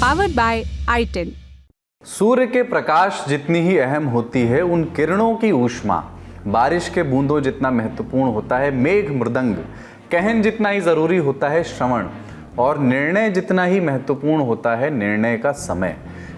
Powered by i10। सूर्य के प्रकाश जितनी ही अहम होती है, उन किरणों की ऊष्मा बारिश के बूंदों जितना महत्वपूर्ण होता है मेघ मृदंग, कहन जितना ही जरूरी होता है श्रवण, और निर्णय जितना ही महत्वपूर्ण होता है निर्णय का समय।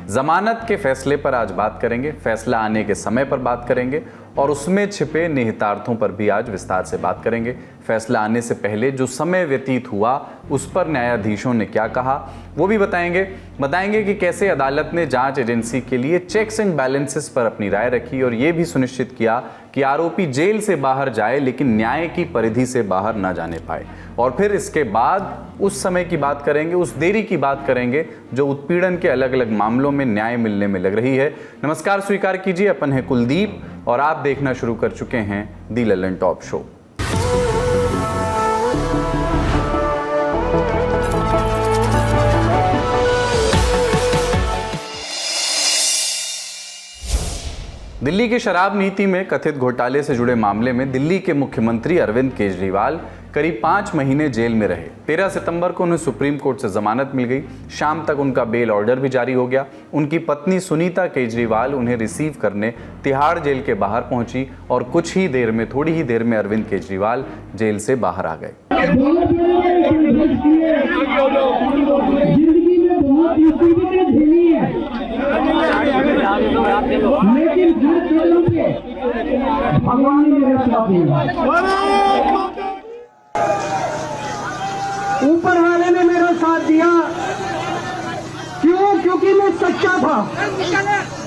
जमानत के फैसले पर आज बात करेंगे, फैसला आने के समय पर बात करेंगे और उसमें छिपे निहितार्थों पर भी आज विस्तार से बात करेंगे। फैसला आने से पहले जो समय व्यतीत हुआ उस पर न्यायाधीशों ने क्या कहा वो भी बताएंगे कि कैसे अदालत ने जांच एजेंसी के लिए चेक्स एंड बैलेंसेस पर अपनी राय रखी और ये भी सुनिश्चित किया कि आरोपी जेल से बाहर जाए लेकिन न्याय की परिधि से बाहर ना जाने पाए। और फिर इसके बाद उस समय की बात करेंगे, उस देरी की बात करेंगे जो उत्पीड़न के अलग अलग मामलों में न्याय मिलने में लग रही है। नमस्कार स्वीकार कीजिए, अपन है कुलदीप और आप देखना शुरू कर चुके हैं दी ललन टॉप शो। दिल्ली की शराब नीति में कथित घोटाले से जुड़े मामले में दिल्ली के मुख्यमंत्री अरविंद केजरीवाल करीब 5 महीने जेल में रहे। 13 सितंबर को उन्हें सुप्रीम कोर्ट से जमानत मिल गई। शाम तक उनका बेल ऑर्डर भी जारी हो गया। उनकी पत्नी सुनीता केजरीवाल उन्हें रिसीव करने तिहाड़ जेल के बाहर पहुंची और थोड़ी ही देर में अरविंद केजरीवाल जेल से बाहर आ गए। ऊपर वाले ने मेरा साथ दिया। क्यों? क्योंकि मैं सच्चा था,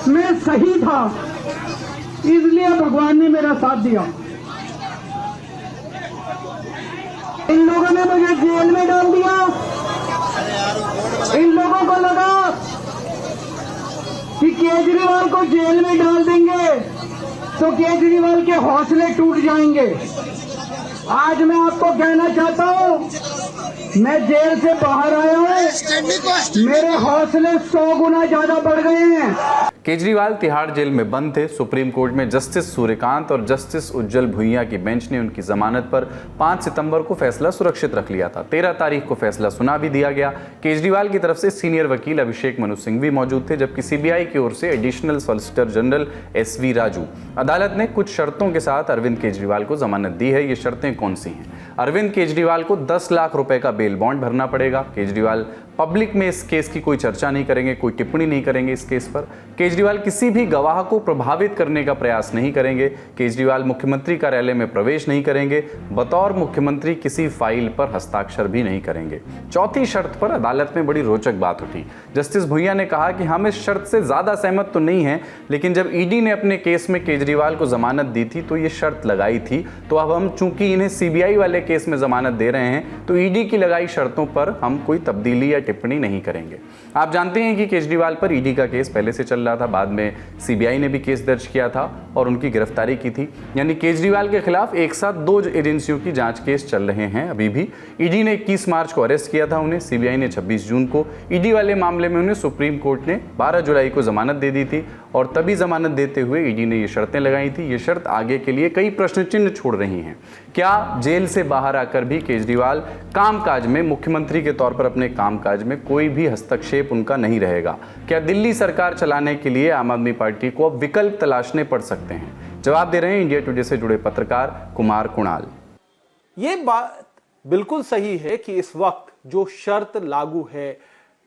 मैं सही था, इसलिए भगवान ने मेरा साथ दिया। इन लोगों ने मुझे जेल में डाल दिया। इन लोगों को लगा कि केजरीवाल को जेल में डाल देंगे तो केजरीवाल के हौसले टूट जाएंगे। आज मैं आपको कहना चाहता हूं, मैं जेल से बाहर आया हूं, मेरे हौसले 100 गुना ज्यादा बढ़ गए हैं। केजरीवाल तिहाड़ जेल में बंद थे। सुप्रीम कोर्ट में जस्टिस सूर्यकांत और जस्टिस उज्जवल भुइयां की बेंच ने उनकी जमानत पर 5 सितंबर को फैसला सुरक्षित रख लिया था। 13 तारीख को फैसला सुना भी दिया गया। केजरीवाल की तरफ से सीनियर वकील अभिषेक मनु सिंह भी मौजूद थे, जबकि सीबीआई की ओर से additional solicitor general SV Raju. अदालत ने कुछ शर्तों के साथ अरविंद केजरीवाल को जमानत दी है। ये शर्तें कौन सी हैं? अरविंद केजरीवाल को 10 लाख रुपए का बेल बॉन्ड भरना पड़ेगा। केजरीवाल पब्लिक में इस केस की कोई चर्चा नहीं करेंगे, कोई टिप्पणी नहीं करेंगे इस केस पर। केजरीवाल किसी भी गवाह को प्रभावित करने का प्रयास नहीं करेंगे। केजरीवाल मुख्यमंत्री कार्यालय में प्रवेश नहीं करेंगे। बतौर मुख्यमंत्री किसी फाइल पर हस्ताक्षर भी नहीं करेंगे। चौथी शर्त पर अदालत में बड़ी रोचक बात उठी। जस्टिस भुइयां ने कहा कि हम इस शर्त से ज्यादा सहमत तो नहीं हैं, लेकिन जब ईडी ने अपने केस में केजरीवाल को जमानत दी थी तो ये शर्त लगाई थी, तो अब हम चूंकि इन्हें सीबीआई वाले केस में जमानत दे रहे हैं तो ईडी की लगाई शर्तों पर हम कोई तब्दीली या टिप्पणी नहीं करेंगे। आप जानते हैं कि केजरीवाल पर ईडी का केस पहले से चल रहा था, बाद में सीबीआई ने भी केस दर्ज किया था और उनकी गिरफ्तारी की थी। यानी केजरीवाल के खिलाफ एक साथ 2 एजेंसियों की जांच केस चल रहे हैं अभी भी। ईडी ने 21 मार्च को अरेस्ट किया था उन्हें, सीबीआई ने 26 जून को। ईडी वाले मामले में उन्हें सुप्रीम कोर्ट ने 12 जुलाई को जमानत दे दी थी और तभी जमानत देते हुए ईडी ने ये शर्तें लगाई थी। ये शर्त आगे के लिए कई प्रश्न चिन्ह छोड़ रही हैं। क्या जेल से बाहर आकर भी केजरीवाल कामकाज में, मुख्यमंत्री के तौर पर अपने कामकाज में कोई भी हस्तक्षेप उनका नहीं रहेगा? क्या दिल्ली सरकार चलाने के लिए आम आदमी पार्टी को अब विकल्प तलाशने पड़ सकते हैं? जवाब दे रहे हैं इंडिया टुडे से जुड़े पत्रकार कुमार कुणाल। ये बात बिल्कुल सही है कि इस वक्त जो शर्त लागू है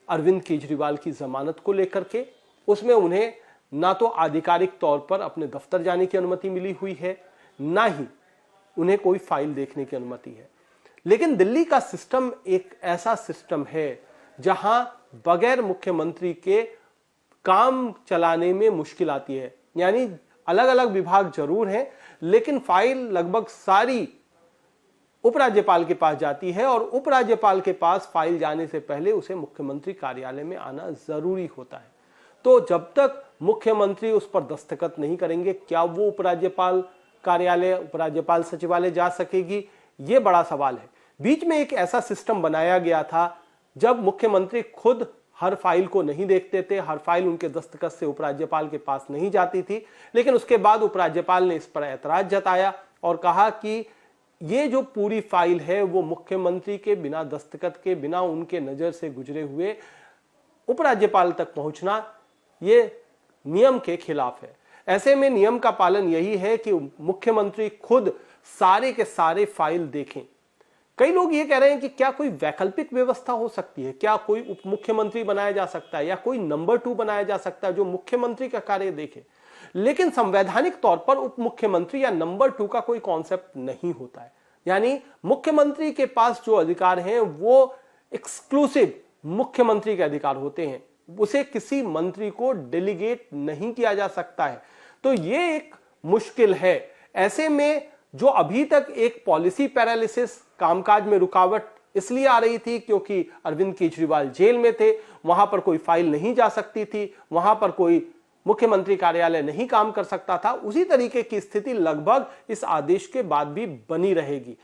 अरविंद केजरीवाल की जमानत को लेकर के, उसमें उन्हें ना तो आधिकारिक तौर पर अपने दफ्तर जाने की अनुमति मिली हुई है, ना ही उन्हें कोई फाइल देखने की अनुमति है। लेकिन दिल्ली का सिस्टम एक ऐसा सिस्टम है जहां बगैर मुख्यमंत्री के काम चलाने में मुश्किल आती है। यानी अलग अलग विभाग जरूर हैं, लेकिन फाइल लगभग सारी उपराज्यपाल के पास जाती है और उपराज्यपाल के पास फाइल जाने से पहले उसे मुख्यमंत्री कार्यालय में आना जरूरी होता है। तो जब तक मुख्यमंत्री उस पर दस्तखत नहीं करेंगे, क्या वो उपराज्यपाल कार्यालय, उपराज्यपाल सचिवालय जा सकेगी? ये बड़ा सवाल है। बीच में एक ऐसा सिस्टम बनाया गया था जब मुख्यमंत्री खुद हर फाइल को नहीं देखते थे, हर फाइल उनके दस्तखत से उपराज्यपाल के पास नहीं जाती थी। लेकिन उसके बाद उपराज्यपाल ने इस पर ऐतराज जताया और कहा कि ये जो पूरी फाइल है वो मुख्यमंत्री के बिना दस्तखत के, बिना उनके नजर से गुजरे हुए उपराज्यपाल तक पहुंचना ये नियम के खिलाफ है। ऐसे में नियम का पालन यही है कि मुख्यमंत्री खुद सारे के सारे फाइल देखें। कई लोग ये कह रहे हैं कि क्या कोई वैकल्पिक व्यवस्था हो सकती है, क्या कोई उप मुख्यमंत्री बनाया जा सकता है या कोई नंबर 2 बनाया जा सकता है जो मुख्यमंत्री का कार्य देखे। लेकिन संवैधानिक तौर पर उप मुख्यमंत्री या नंबर 2 का कोई कॉन्सेप्ट नहीं होता है। यानी मुख्यमंत्री के पास जो अधिकार हैं वो एक्सक्लूसिव मुख्यमंत्री के अधिकार होते हैं, उसे किसी मंत्री को डेलीगेट नहीं किया जा सकता है। तो ये एक मुश्किल है। ऐसे में जो अभी तक एक पॉलिसी पैरालिसिस, कामकाज में रुकावट इसलिए आ रही थी क्योंकि अरविंद केजरीवाल जेल में थे, वहां पर कोई फाइल नहीं जा सकती थी, वहां पर कोई मुख्यमंत्री कार्यालय नहीं काम कर सकता था, उसी तरीके की स्थिति लगभग इस आदेश के बाद भी बनी रहेगी।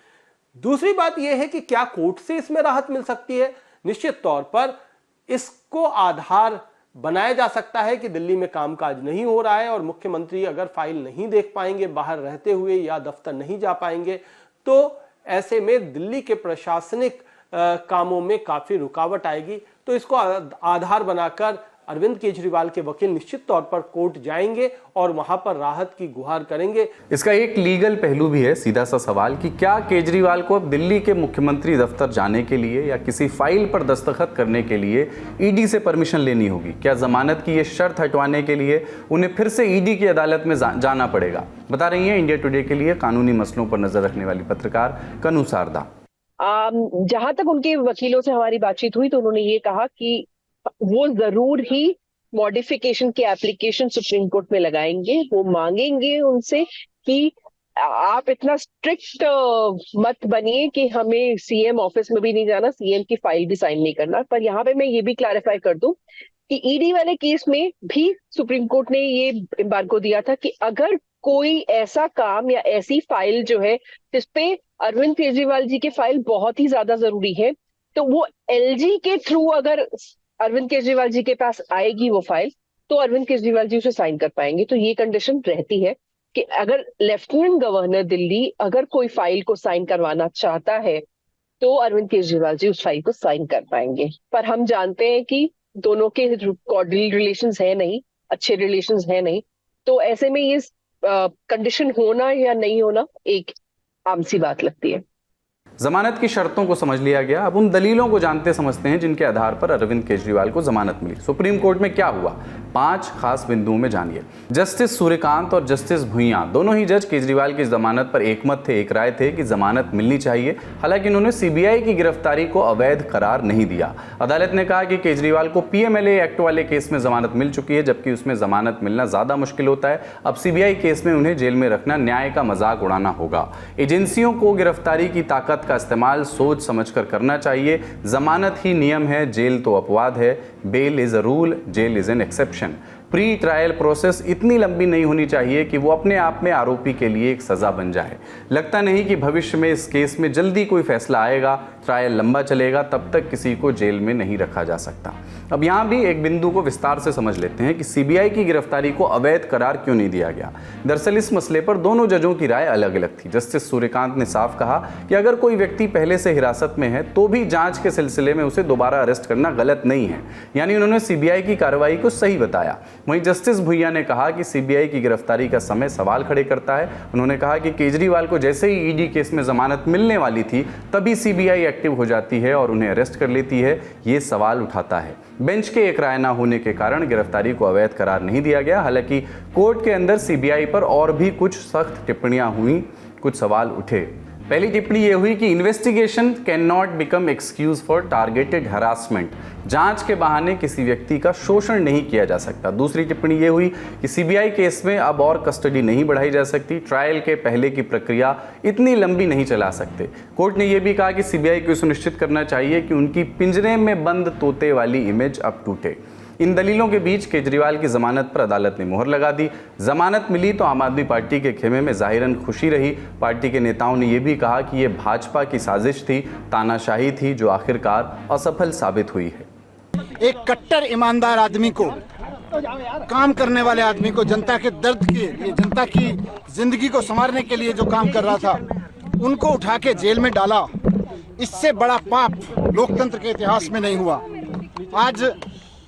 दूसरी बात यह है कि क्या कोर्ट से इसमें राहत मिल सकती है? निश्चित तौर पर इसको आधार बनाया जा सकता है कि दिल्ली में कामकाज नहीं हो रहा है और मुख्यमंत्री अगर फाइल नहीं देख पाएंगे बाहर रहते हुए या दफ्तर नहीं जा पाएंगे, तो ऐसे में दिल्ली के प्रशासनिक कामों में काफी रुकावट आएगी। तो इसको आधार बनाकर अरविंद केजरीवाल के वकील निश्चित तौर पर कोर्ट जाएंगे और वहां पर राहत की गुहार करेंगे। इसका एक लीगल पहलू भी है, सीधा सा सवाल कि क्या केजरीवाल को अब दिल्ली के मुख्यमंत्री दफ्तर जाने के लिए या किसी फाइल पर दस्तखत करने के लिए ईडी से परमिशन लेनी होगी? क्या जमानत की ये शर्त हटवाने के लिए उन्हें फिर से ईडी की अदालत में जाना पड़ेगा? बता रही हैं इंडिया टुडे के लिए कानूनी मसलों पर नजर रखने वाली पत्रकार कनु सारदा। जहां तक उनके वकीलों से हमारी बातचीत हुई तो उन्होंने ये कहा कि वो जरूर ही मॉडिफिकेशन की एप्लीकेशन सुप्रीम कोर्ट में लगाएंगे। वो मांगेंगे उनसे कि आप इतना स्ट्रिक्ट मत बनिए कि हमें सीएम ऑफिस में भी नहीं जाना, सीएम की फाइल भी साइन नहीं करना। पर यहाँ पे मैं ये भी क्लैरिफाई कर दूं कि ईडी वाले केस में भी सुप्रीम कोर्ट ने ये एम्बार्गो दिया था कि अगर कोई ऐसा काम या ऐसी फाइल जो है जिसपे अरविंद केजरीवाल जी के फाइल बहुत ही ज्यादा जरूरी है, तो वो एलजी के थ्रू अगर अरविंद केजरीवाल जी के पास आएगी वो फाइल, तो अरविंद केजरीवाल जी उसे साइन कर पाएंगे। तो ये कंडीशन रहती है कि अगर लेफ्टिनेंट गवर्नर दिल्ली अगर कोई फाइल को साइन करवाना चाहता है तो अरविंद केजरीवाल जी उस फाइल को साइन कर पाएंगे। पर हम जानते हैं कि दोनों के कॉर्डियल रिलेशंस है नहीं, अच्छे रिलेशंस है नहीं, तो ऐसे में ये कंडीशन होना या नहीं होना एक आम सी बात लगती है। जमानत की शर्तों को समझ लिया गया, अब उन दलीलों को जानते समझते हैं जिनके आधार पर अरविंद केजरीवाल को जमानत मिली। सुप्रीम कोर्ट में क्या हुआ, 5 खास बिंदुओं में जानिए। जस्टिस सूर्यकांत और जस्टिस भुइयां दोनों ही जज केजरीवाल की जमानत पर एकमत थे, एक राय थे कि जमानत मिलनी चाहिए। हालांकि उन्होंने सीबीआई की गिरफ्तारी को अवैध करार नहीं दिया। अदालत ने कहा कि केजरीवाल को पीएमएलए एक्ट वाले केस में जमानत मिल चुकी है, जबकि उसमें जमानत मिलना ज्यादा मुश्किल होता है। अब सीबीआई केस में उन्हें जेल में रखना न्याय का मजाक उड़ाना होगा। एजेंसियों को गिरफ्तारी की ताकत का इस्तेमाल सोच समझकर करना चाहिए। जमानत ही नियम है, जेल तो अपवाद है। Bail is a rule, jail is an exception. Pre trial process इतनी लंबी नहीं होनी चाहिए कि वो अपने आप में आरोपी के लिए एक सजा बन जाए। लगता नहीं कि भविष्य में इस केस में जल्दी कोई फैसला आएगा। ट्रायल लंबा चलेगा, तब तक किसी को जेल में नहीं रखा जा सकता। अब यहाँ भी एक बिंदु को विस्तार से समझ लेते हैं कि सीबीआई की गिरफ्तारी को अवैध करार क्यों नहीं दिया गया। दरअसल इस मसले पर दोनों जजों की राय अलग अलग थी। जस्टिस सूर्यकांत ने साफ कहा कि अगर कोई व्यक्ति पहले से हिरासत में है तो भी जांच के सिलसिले में उसे दोबारा अरेस्ट करना गलत नहीं है, यानी उन्होंने सीबीआई की कार्रवाई को सही बताया। वहीं जस्टिस भुइयां ने कहा कि सीबीआई की गिरफ्तारी का समय सवाल खड़े करता है। उन्होंने कहा कि केजरीवाल को जैसे ही ईडी केस में जमानत मिलने वाली थी तभी सीबीआई एक्टिव हो जाती है और उन्हें अरेस्ट कर लेती है, ये सवाल उठाता है। बेंच के एक राय न होने के कारण गिरफ्तारी को अवैध करार नहीं दिया गया। हालांकि कोर्ट के अंदर सीबीआई पर और भी कुछ सख्त टिप्पणियां हुई, कुछ सवाल उठे। पहली टिप्पणी यह हुई कि investigation can not become excuse for targeted harassment. जांच के बहाने किसी व्यक्ति का शोषण नहीं किया जा सकता। दूसरी टिप्पणी यह हुई कि सीबीआई केस में अब और कस्टडी नहीं बढ़ाई जा सकती। ट्रायल के पहले की प्रक्रिया इतनी लंबी नहीं चला सकते। कोर्ट ने यह भी कहा कि सीबीआई को सुनिश्चित करना चाहिए कि उनकी पिंजरे में बंद तोते वाली इमेज अब टूटे। इन दलीलों के बीच केजरीवाल की जमानत पर अदालत ने मोहर लगा दी। जमानत मिली तो आम आदमी पार्टी के खेमे में जाहिरन खुशी रही। पार्टी के नेताओं ने यह भी कहा कि यह भाजपा की साजिश थी, तानाशाही थी, जो आखिरकार असफल साबित हुई है। एक कट्टर ईमानदार आदमी को, काम करने वाले आदमी को, जनता के दर्द के लिए, जनता की जिंदगी को संवारने के लिए जो काम कर रहा था, उनको उठा के जेल में डाला। इससे बड़ा पाप लोकतंत्र के इतिहास में नहीं हुआ। आज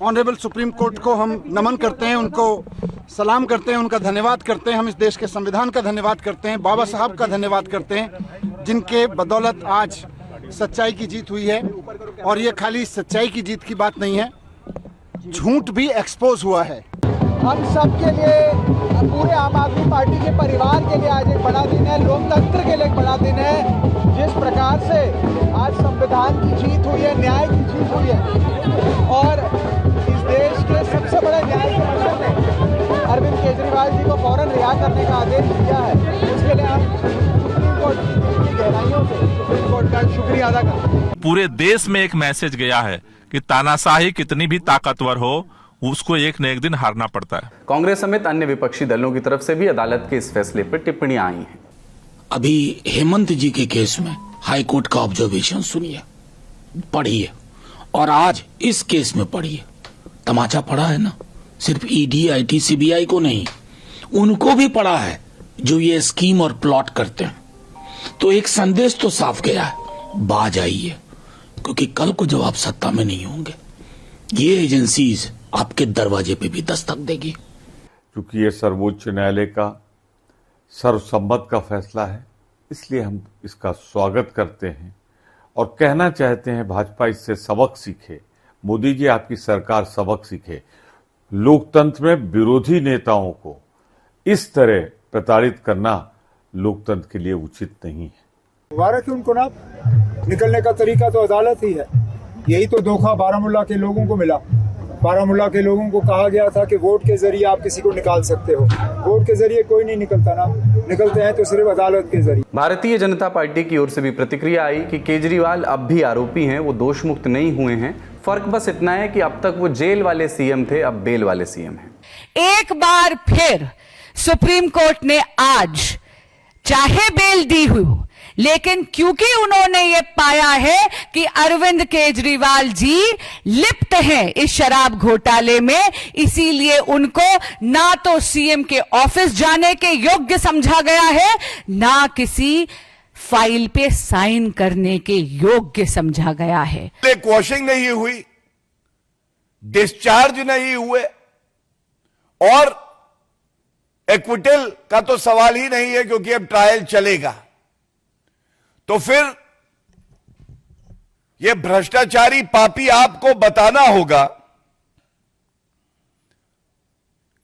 ऑनरेबल सुप्रीम कोर्ट को हम नमन करते हैं, उनको सलाम करते हैं, उनका धन्यवाद करते हैं। हम इस देश के संविधान का धन्यवाद करते हैं, बाबा साहब का धन्यवाद करते हैं, जिनके बदौलत आज सच्चाई की जीत हुई है। और ये खाली सच्चाई की जीत की बात नहीं है, झूठ भी एक्सपोज हुआ है। हम सब के लिए, पूरे आम आदमी पार्टी के परिवार के लिए आज एक बड़ा दिन है, लोकतंत्र के लिए एक बड़ा दिन है। जिस प्रकार से आज संविधान की जीत हुई है, न्याय की जीत हुई है और इस देश के सबसे बड़े न्यायाधीश ने अरविंद केजरीवाल जी को फौरन रिहा करने का आदेश दिया है, इसके लिए हम सुप्रीम कोर्ट की गहराइयों से सुप्रीम कोर्ट का शुक्रिया अदा करते हैं। पूरे देश में एक मैसेज गया है कि तानाशाही कितनी भी ताकतवर हो, उसको एक न एक दिन हारना पड़ता है। कांग्रेस समेत अन्य विपक्षी दलों की तरफ से भी अदालत के इस फैसले पर टिप्पणियां आई हैं। अभी हेमंत जी के केस में हाई कोर्ट का ऑब्जर्वेशन सुनिए, पढ़िए, और आज इस केस में पढ़िए। तमाचा पड़ा है ना, सिर्फ ईडी, आईटी, सीबीआई को नहीं, उनको भी पड़ा है जो ये स्कीम और प्लॉट करते हैं। तो एक संदेश तो साफ गया है, बाज आइए, क्योंकि कल को जब आप सत्ता में नहीं होंगे, ये एजेंसीज आपके दरवाजे पे भी दस्तक देगी। क्योंकि ये सर्वोच्च न्यायालय का सर्वसम्मत का फैसला है, इसलिए हम इसका स्वागत करते हैं और कहना चाहते हैं भाजपा इससे सबक सीखे। मोदी जी, आपकी सरकार सबक सीखे। लोकतंत्र में विरोधी नेताओं को इस तरह प्रताड़ित करना लोकतंत्र के लिए उचित नहीं है। दोबारा क्यों उनको ना निकलने का तरीका तो अदालत ही है। यही तो धोखा बारामूला के लोगों को मिला। बारामूला के लोगों को कहा गया था कि वोट के जरिए आप किसी को निकाल सकते हो, वोट के जरिए कोई नहीं निकलता ना, निकलते हैं तो सिर्फ अदालत के जरिए। भारतीय जनता पार्टी की ओर से भी प्रतिक्रिया आई कि केजरीवाल अब भी आरोपी हैं, वो दोष मुक्त नहीं हुए हैं। फर्क बस इतना है कि अब तक वो जेल वाले सीएम थे, अब बेल वाले सीएम हैं। एक बार फिर सुप्रीम कोर्ट ने आज चाहे बेल दी हुई, लेकिन क्योंकि उन्होंने ये पाया है कि अरविंद केजरीवाल जी लिप्त हैं इस शराब घोटाले में, इसीलिए उनको ना तो सीएम के ऑफिस जाने के योग्य समझा गया है, ना किसी फाइल पे साइन करने के योग्य समझा गया है। क्वॉशिंग नहीं हुई, डिस्चार्ज नहीं हुए और एक्विटल का तो सवाल ही नहीं है, क्योंकि अब ट्रायल चलेगा। तो फिर यह भ्रष्टाचारी पापी आपको बताना होगा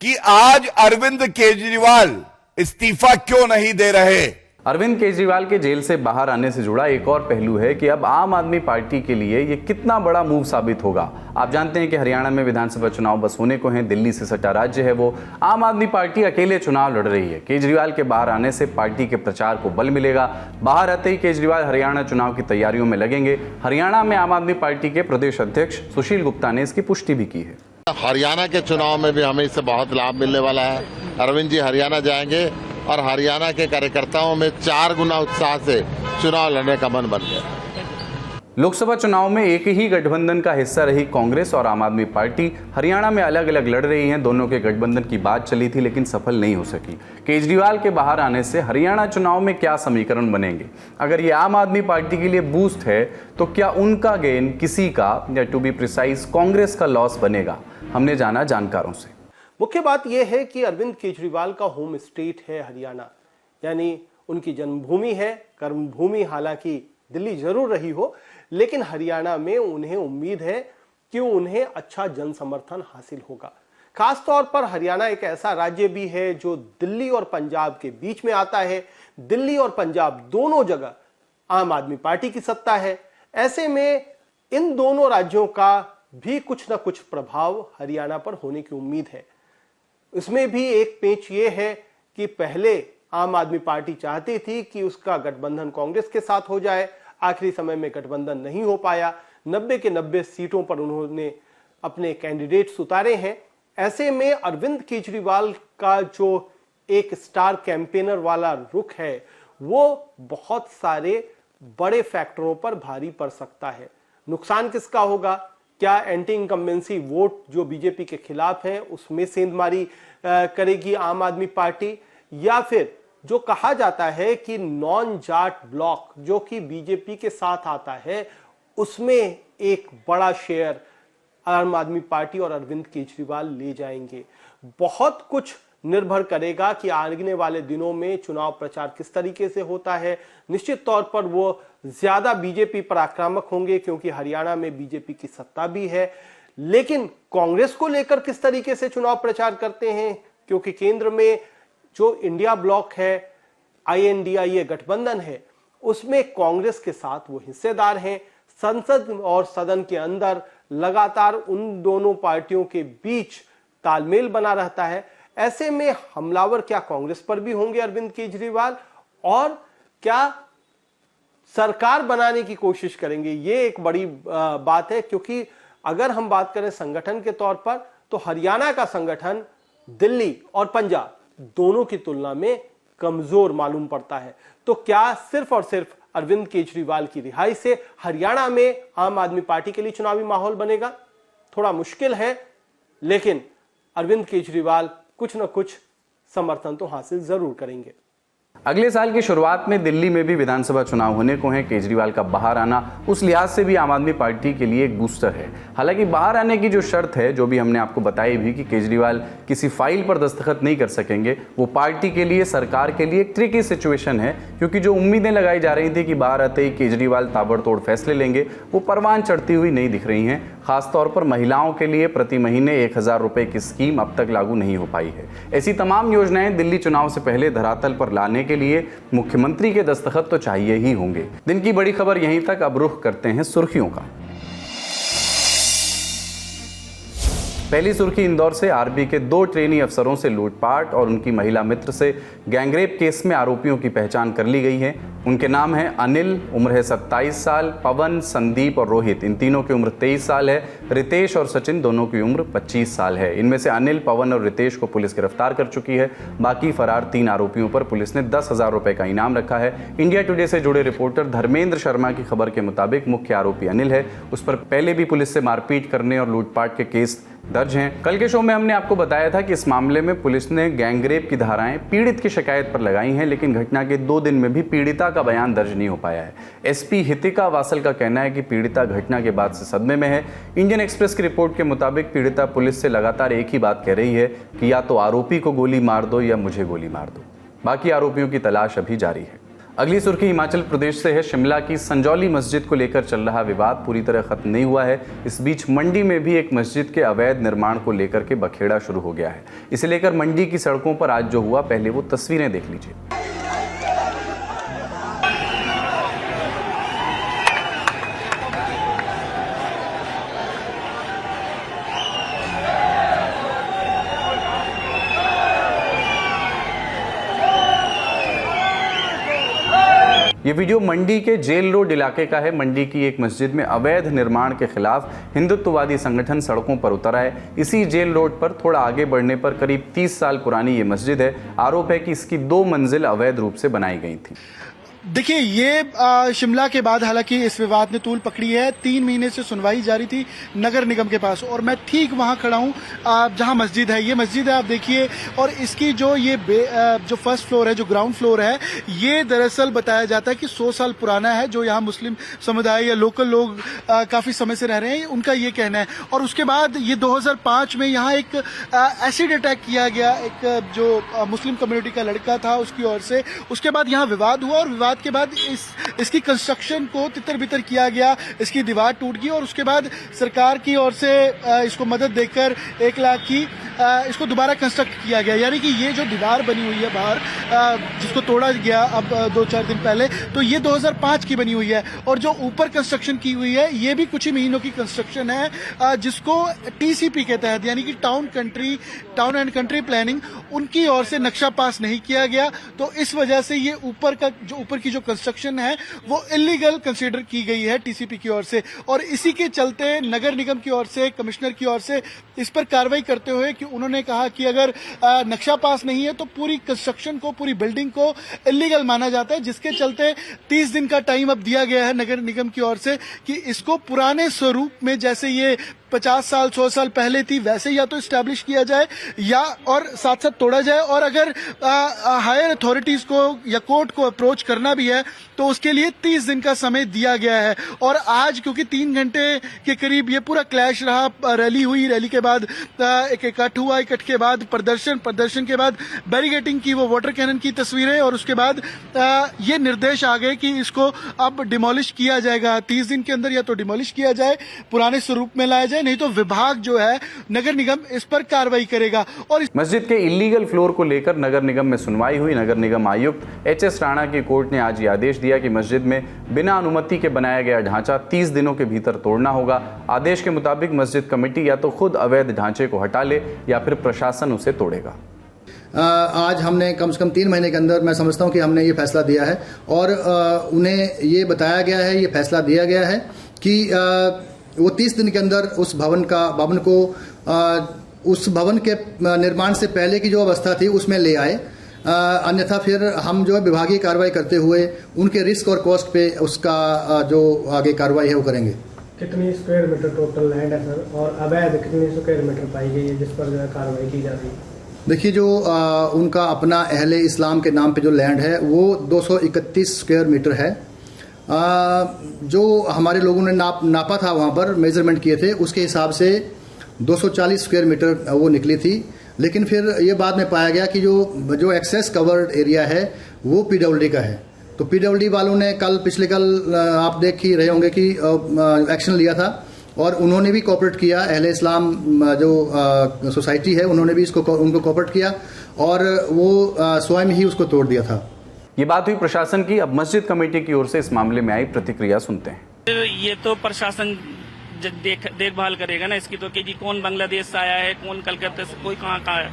कि आज अरविंद केजरीवाल इस्तीफा क्यों नहीं दे रहे। अरविंद केजरीवाल के जेल से बाहर आने से जुड़ा एक और पहलू है कि अब आम आदमी पार्टी के लिए ये कितना बड़ा मूव साबित होगा। आप जानते हैं कि हरियाणा में विधानसभा चुनाव बस होने को हैं, दिल्ली से सटा राज्य है वो। आम आदमी पार्टी अकेले चुनाव लड़ रही है। केजरीवाल के बाहर आने से पार्टी के प्रचार को बल मिलेगा। बाहर आते ही केजरीवाल हरियाणा चुनाव की तैयारियों में लगेंगे। हरियाणा में आम आदमी पार्टी के प्रदेश अध्यक्ष सुशील गुप्ता ने इसकी पुष्टि भी की है। हरियाणा के चुनाव में भी हमें इससे बहुत लाभ मिलने वाला है। अरविंद जी हरियाणा जाएंगे और हरियाणा के कार्यकर्ताओं में 4 गुना उत्साह से चुनाव लड़ने का मन बन गया। लोकसभा चुनाव में एक ही गठबंधन का हिस्सा रही कांग्रेस और आम आदमी पार्टी हरियाणा में अलग अलग लड़ रही हैं। दोनों के गठबंधन की बात चली थी, लेकिन सफल नहीं हो सकी। केजरीवाल के बाहर आने से हरियाणा चुनाव में क्या समीकरण बनेंगे? अगर ये आम आदमी पार्टी के लिए बूस्ट है, तो क्या उनका गेन किसी का, या टू बी प्रिसाइज कांग्रेस का लॉस बनेगा? हमने जाना जानकारों से। मुख्य बात यह है कि अरविंद केजरीवाल का होम स्टेट है हरियाणा, यानी उनकी जन्मभूमि है, कर्मभूमि हालांकि दिल्ली जरूर रही हो, लेकिन हरियाणा में उन्हें उम्मीद है कि उन्हें अच्छा जन समर्थन हासिल होगा। खासतौर पर हरियाणा एक ऐसा राज्य भी है जो दिल्ली और पंजाब के बीच में आता है। दिल्ली और पंजाब दोनों जगह आम आदमी पार्टी की सत्ता है। ऐसे में इन दोनों राज्यों का भी कुछ ना कुछ प्रभाव हरियाणा पर होने की उम्मीद है। इसमें भी एक पेच ये है कि पहले आम आदमी पार्टी चाहती थी कि उसका गठबंधन कांग्रेस के साथ हो जाए। आखिरी समय में गठबंधन नहीं हो पाया। 90 के 90 सीटों पर उन्होंने अपने कैंडिडेट्स उतारे हैं। ऐसे में अरविंद केजरीवाल का जो एक स्टार कैंपेनर वाला रुख है, वो बहुत सारे बड़े फैक्टरों पर भारी पड़ सकता है। नुकसान किसका होगा? क्या एंटी इनकम्बेंसी वोट जो बीजेपी के खिलाफ है उसमें सेंधमारी करेगी आम आदमी पार्टी, या फिर जो कहा जाता है कि नॉन जाट ब्लॉक जो कि बीजेपी के साथ आता है, उसमें एक बड़ा शेयर आम आदमी पार्टी और अरविंद केजरीवाल ले जाएंगे। बहुत कुछ निर्भर करेगा कि आने वाले दिनों में चुनाव प्रचार किस तरीके से होता है। निश्चित तौर पर वो ज्यादा बीजेपी पर आक्रामक होंगे क्योंकि हरियाणा में बीजेपी की सत्ता भी है, लेकिन कांग्रेस को लेकर किस तरीके से चुनाव प्रचार करते हैं, क्योंकि केंद्र में जो इंडिया ब्लॉक है, INDIA गठबंधन है, उसमें कांग्रेस के साथ वो हिस्सेदार हैं। संसद और सदन के अंदर लगातार उन दोनों पार्टियों के बीच तालमेल बना रहता है। ऐसे में हमलावर क्या कांग्रेस पर भी होंगे अरविंद केजरीवाल, और क्या सरकार बनाने की कोशिश करेंगे, ये एक बड़ी बात है। क्योंकि अगर हम बात करें संगठन के तौर पर, तो हरियाणा का संगठन दिल्ली और पंजाब दोनों की तुलना में कमजोर मालूम पड़ता है। तो क्या सिर्फ और सिर्फ अरविंद केजरीवाल की रिहाई से हरियाणा में आम आदमी पार्टी के लिए चुनावी माहौल बनेगा? थोड़ा मुश्किल है, लेकिन अरविंद केजरीवाल कुछ न कुछ समर्थन तो हासिल जरूर करेंगे। अगले साल की शुरुआत में दिल्ली में भी विधानसभा चुनाव होने को हैं। केजरीवाल का बाहर आना उस लिहाज से भी आम आदमी पार्टी के लिए एक बूस्टर है। हालांकि बाहर आने की जो शर्त है, जो भी हमने आपको बताई भी कि केजरीवाल किसी फाइल पर दस्तखत नहीं कर सकेंगे, वो पार्टी के लिए, सरकार के लिए एक ट्रिकी सिचुएशन है। क्योंकि जो उम्मीदें लगाई जा रही थी कि बाहर आते ही केजरीवाल ताबड़तोड़ फैसले लेंगे, वो परवान चढ़ती हुई नहीं दिख रही हैं। खासतौर पर महिलाओं के लिए प्रति महीने 1000 रुपए की स्कीम अब तक लागू नहीं हो पाई है। ऐसी तमाम योजनाएं दिल्ली चुनाव से पहले धरातल पर लाने के लिए मुख्यमंत्री के दस्तखत तो चाहिए ही होंगे। दिन की बड़ी खबर यहीं तक। अब रुख करते हैं सुर्खियों का। पहली सुर्खी इंदौर से। आरबी के 2 ट्रेनी अफसरों से लूटपाट और उनकी महिला मित्र से गैंगरेप केस में आरोपियों की पहचान कर ली गई है। उनके नाम हैं अनिल, उम्र है 27 साल, पवन, संदीप और रोहित, इन तीनों की उम्र 23 साल है। रितेश और सचिन दोनों की उम्र 25 साल है। इनमें से अनिल, पवन और रितेश को पुलिस गिरफ्तार कर चुकी है। बाकी फरार 3 आरोपियों पर पुलिस ने 10,000 रुपए का इनाम रखा है। इंडिया टुडे से जुड़े रिपोर्टर धर्मेंद्र शर्मा की खबर के मुताबिक मुख्य आरोपी अनिल है। उस पर पहले भी पुलिस से मारपीट करने और लूटपाट के केस दर्ज हैं। कल के शो में हमने आपको बताया था कि इस मामले में पुलिस ने गैंगरेप की धाराएं पीड़ित की शिकायत पर लगाई हैं, लेकिन घटना के 2 दिन में भी पीड़िता का बयान दर्ज नहीं हो पाया है। एसपी हितिका वासल का कहना है कि पीड़िता घटना के बाद से सदमे में है। इंडियन एक्सप्रेस की रिपोर्ट के मुताबिक पीड़िता पुलिस से लगातार एक ही बात कह रही है कि या तो आरोपी को गोली मार दो या मुझे गोली मार दो। बाकी आरोपियों की तलाश अभी जारी है। अगली सुर्खी हिमाचल प्रदेश से है। शिमला की संजौली मस्जिद को लेकर चल रहा विवाद पूरी तरह खत्म नहीं हुआ है। इस बीच मंडी में भी एक मस्जिद के अवैध निर्माण को लेकर के बखेड़ा शुरू हो गया है। इसे लेकर मंडी की सड़कों पर आज जो हुआ, पहले वो तस्वीरें देख लीजिए। ये वीडियो मंडी के जेल रोड इलाके का है। मंडी की एक मस्जिद में अवैध निर्माण के खिलाफ हिंदुत्ववादी संगठन सड़कों पर उतरा है। इसी जेल रोड पर थोड़ा आगे बढ़ने पर करीब 30 साल पुरानी ये मस्जिद है। आरोप है कि इसकी 2 मंजिल अवैध रूप से बनाई गई थी। देखिए, ये शिमला के बाद हालांकि इस विवाद ने तूल पकड़ी है। 3 महीने से सुनवाई जारी थी नगर निगम के पास, और मैं ठीक वहां खड़ा हूं जहां मस्जिद है। ये मस्जिद है, आप देखिए, और इसकी जो ये जो फर्स्ट फ्लोर है, जो ग्राउंड फ्लोर है, ये दरअसल बताया जाता है कि 100 साल पुराना है। जो यहाँ मुस्लिम समुदाय या लोकल लोग काफी समय से रह रहे हैं, उनका ये कहना है। और उसके बाद ये 2005 में यहाँ एक एसिड अटैक किया गया, एक जो मुस्लिम कम्युनिटी का लड़का था उसकी ओर से। उसके बाद यहाँ विवाद हुआ, और विवाद के बाद इसकी कंस्ट्रक्शन को तितर बितर किया गया, इसकी दीवार टूट गई, और उसके बाद सरकार की ओर से इसको मदद देकर 1 लाख की इसको दोबारा कंस्ट्रक्ट किया गया। यानी कि ये जो दीवार बनी हुई है बाहर, जिसको तोड़ा गया अब 2-4 दिन पहले, तो ये 2005 की बनी हुई है। और जो ऊपर कंस्ट्रक्शन की हुई है, ये भी कुछ ही महीनों की कंस्ट्रक्शन है, जिसको TCP के तहत, यानी कि टाउन एंड कंट्री प्लानिंग, उनकी ओर से नक्शा पास नहीं किया गया। तो इस वजह से ये ऊपर की जो कंस्ट्रक्शन है वो इलीगल कंसीडर की गई है TCP की ओर से। और इसी के चलते नगर निगम की ओर से, कमिश्नर की ओर से इस पर कार्रवाई करते हुए कि उन्होंने कहा कि अगर नक्शा पास नहीं है तो पूरी कंस्ट्रक्शन को, पूरी बिल्डिंग को इलीगल माना जाता है, जिसके चलते 30 दिन का टाइम अब दिया गया है नगर निगम की ओर से कि इसको पुराने स्वरूप में, जैसे ये 50 साल 100 साल पहले थी, वैसे या तो स्टैब्लिश किया जाए या और साथ साथ तोड़ा जाए। और अगर हायर अथॉरिटीज को या कोर्ट को अप्रोच करना भी है तो उसके लिए 30 दिन का समय दिया गया है। और आज क्योंकि 3 घंटे के करीब ये पूरा क्लैश रहा, रैली हुई, रैली के बाद एक इकट्ठ हुआ, इकट्ठ के बाद प्रदर्शन के बाद बैरिकेडिंग की, वो वाटर कैनन की तस्वीरें, और उसके बाद ये निर्देश आ गए कि इसको अब डिमोलिश किया जाएगा 30 दिन के अंदर, या तो डिमोलिश किया जाए, पुराने स्वरूप में लाया जाए, नहीं तो विभाग जो है नगर निगम इस पर कार्रवाई करेगा। और मस्जिद के इलीगल फ्लोर को लेकर नगर निगम में सुनवाई हुई। नगर निगम आयुक्त एच.एस. राणा की कोर्ट ने आज ये आदेश दिया कि मस्जिद में बिना अनुमति के बनाया गया ढांचा 30 दिनों के भीतर तोड़ना होगा। आदेश के मुताबिक मस्जिद कमेटी या तो खुद अवैध ढांचे को हटा ले या फिर प्रशासन उसे तोड़ेगा। आज हमने कम से कम 3 महीने के अंदर, मैं समझता हूं कि हमने ये फैसला दिया है और उन्हें ये बताया गया है, ये फैसला दिया गया है कि वो 30 दिन के अंदर उस भवन को उस भवन के निर्माण से पहले की जो अवस्था थी उसमें ले आए, अन्यथा फिर हम जो है विभागीय कार्रवाई करते हुए उनके रिस्क और कॉस्ट पे उसका जो आगे कार्रवाई है वो करेंगे। कितनी स्क्वायर मीटर टोटल लैंड है सर, और अवैध कितनी स्क्वायर मीटर पाई गई है जिस पर जो है कार्रवाई की जा रही है? देखिए, जो उनका अपना अहले इस्लाम के नाम पे जो लैंड है वो 231 स्क्वायर मीटर है। जो हमारे लोगों ने नापा था, वहाँ पर मेजरमेंट किए थे, उसके हिसाब से 240 स्क्वायर मीटर वो निकली थी। लेकिन फिर ये बाद में पाया गया कि जो एक्सेस कवर्ड एरिया है वो पीडब्ल्यूडी का है। तो पीडब्ल्यूडी वालों ने पिछले कल आप देख ही रहे होंगे कि एक्शन लिया था और उन्होंने भी कोऑपरेट किया। अहले इस्लाम जो सोसाइटी है उन्होंने भी उनको कोऑपरेट किया और वो स्वयं ही उसको तोड़ दिया था। ये बात हुई प्रशासन की। अब मस्जिद कमेटी की ओर से इस मामले में आई प्रतिक्रिया सुनते हैं। ये तो प्रशासन देखभाल करेगा ना इसकी, तो कि जी कौन बांग्लादेश से आया है, कौन कलकत्ता से, कोई कहाँ है,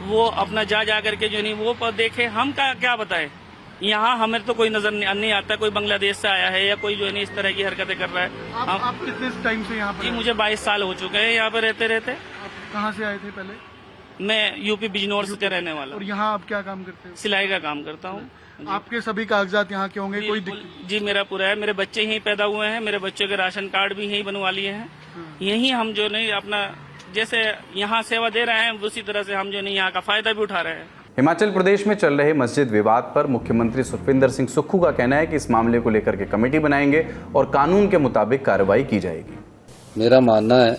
वो अपना जा करके जो नहीं वो देखे। हम क्या बताएं, यहाँ हमें तो कोई नजर नहीं आता कोई बांग्लादेश से आया है या कोई जो नहीं इस तरह की हरकतें कर रहा है। आप कितने टाइम से यहाँ पर? जी मुझे 22 साल हो चुके हैं यहाँ पर रहते। आप कहाँ से आए थे पहले? मैं यूपी बिजनौर से रहने वाला। और यहाँ आप क्या काम करते हैं? सिलाई का काम करता हूँ। आपके सभी कागजात यहाँ के होंगे? कोई जी मेरा पूरा है, मेरे बच्चे यहीं पैदा हुए हैं, मेरे बच्चों के राशन कार्ड भी यहीं बनवा लिए हैं। यहीं हम जो नहीं अपना जैसे यहाँ सेवा दे रहे हैं उसी तरह से हम जो नहीं यहाँ का फायदा भी उठा रहे हैं। हिमाचल प्रदेश में चल रहे मस्जिद विवाद पर मुख्यमंत्री सुखविंदर सिंह सुक्खू का कहना है कि इस मामले को लेकर के कमेटी बनाएंगे और कानून के मुताबिक कार्रवाई की जाएगी। मेरा मानना है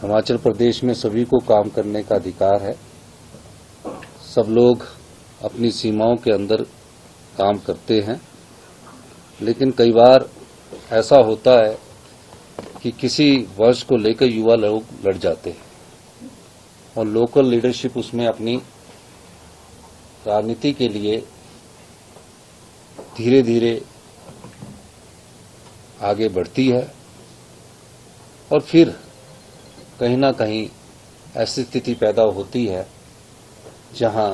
हिमाचल प्रदेश में सभी को काम करने का अधिकार है। सब लोग अपनी सीमाओं के अंदर काम करते हैं, लेकिन कई बार ऐसा होता है कि किसी वर्ष को लेकर युवा लोग लड़ जाते हैं और लोकल लीडरशिप उसमें अपनी राजनीति के लिए धीरे धीरे आगे बढ़ती है और फिर कहीं ना कहीं ऐसी स्थिति पैदा होती है जहां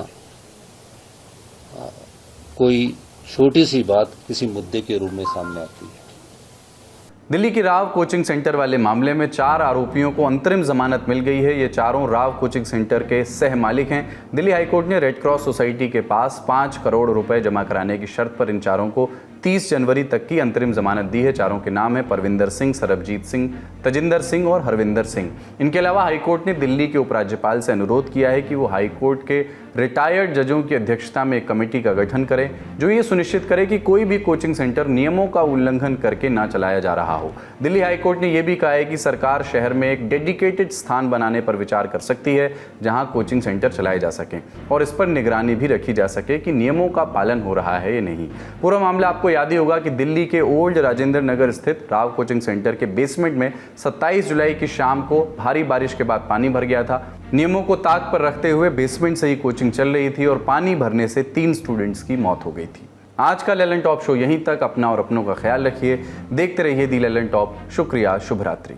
कोई छोटी सी बात किसी मुद्दे के रूप में सामने आती है। दिल्ली की राव कोचिंग सेंटर वाले मामले में 4 आरोपियों को अंतरिम जमानत मिल गई है। ये चारों राव कोचिंग सेंटर के सह मालिक हैं। दिल्ली हाईकोर्ट ने रेड क्रॉस सोसाइटी के पास 5 करोड़ रुपए जमा कराने की शर्त पर इन चारों को 30 जनवरी तक की अंतरिम जमानत दी है। चारों के नाम है परविंदर सिंह, सरबजीत सिंह, तजिंदर सिंह और हरविंदर सिंह। इनके अलावा हाईकोर्ट ने दिल्ली के उपराज्यपाल से अनुरोध किया है कि वो हाईकोर्ट के रिटायर्ड जजों की अध्यक्षता में एक कमेटी का गठन करें जो ये सुनिश्चित करे कि कोई भी कोचिंग सेंटर नियमों का उल्लंघन करके ना चलाया जा रहा हो। दिल्ली हाईकोर्ट ने यह भी कहा है कि सरकार शहर में एक डेडिकेटेड स्थान बनाने पर विचार कर सकती है जहां कोचिंग सेंटर चलाए जा सकें और इस पर निगरानी भी रखी जा सके कि नियमों का पालन हो रहा है या नहीं। पूरा मामला आपको याद ही होगा कि दिल्ली के ओल्ड राजेंद्र नगर स्थित राव कोचिंग सेंटर के बेसमेंट में 27 जुलाई की शाम को भारी बारिश के बाद पानी भर गया था। नियमों को ताक पर रखते हुए बेसमेंट से ही कोचिंग चल रही थी और पानी भरने से 3 स्टूडेंट्स की मौत हो गई थी। आज का ललन टॉप शो यहीं तक। अपना और अपनों का ख्याल रखिए। देखते रहिए दी ललन टॉप। शुक्रिया, शुभ रात्रि।